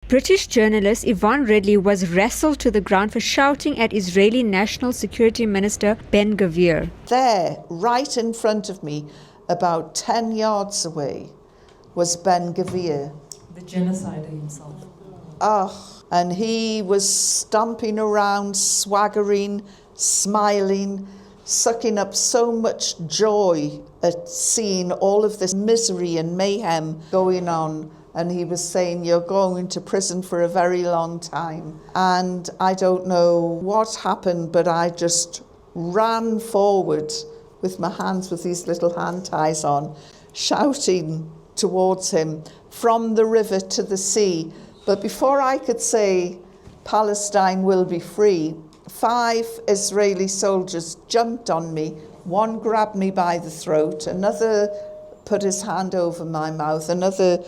British journalist Yvonne Ridley was wrestled to the ground for shouting at Israeli National Security Minister Ben Gvir. There, right in front of me, about 10 yards away, was Ben Gvir. The genocider himself. And he was stomping around, swaggering, smiling, sucking up so much joy at seeing all of this misery and mayhem going on. And he was saying, you're going to prison for a very long time. And I don't know what happened, but I just ran forward with my hands with these little hand ties on, shouting towards him from the river to the sea. But before I could say, Palestine will be free, 5 Israeli soldiers jumped on me. One grabbed me by the throat, another put his hand over my mouth, another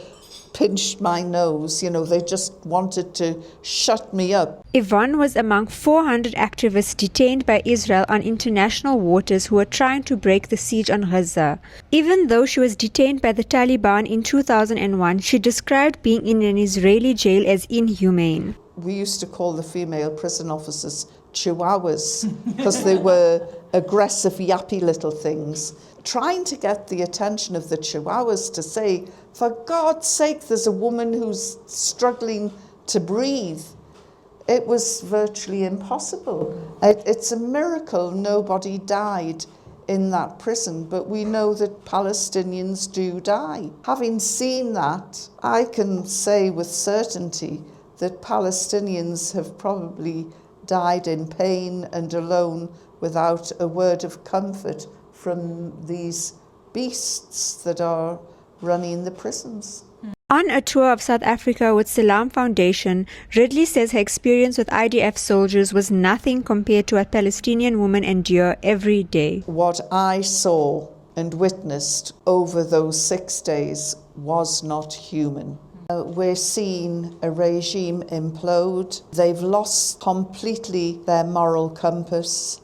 pinched my nose. They just wanted to shut me up. Yvonne was among 400 activists detained by Israel on international waters who were trying to break the siege on Gaza. Even though she was detained by the Taliban in 2001, she described being in an Israeli jail as inhumane. We used to call the female prison officers chihuahuas because they were aggressive, yappy little things. Trying to get the attention of the chihuahuas to say, for God's sake, there's a woman who's struggling to breathe. It was virtually impossible. It's a miracle nobody died in that prison, but we know that Palestinians do die. Having seen that, I can say with certainty that Palestinians have probably died in pain and alone without a word of comfort from these beasts that are running the prisons. On a tour of South Africa with Salaam Foundation, Ridley says her experience with IDF soldiers was nothing compared to what Palestinian women endure every day. What I saw and witnessed over those 6 days was not human. We're seeing a regime implode. They've lost completely their moral compass.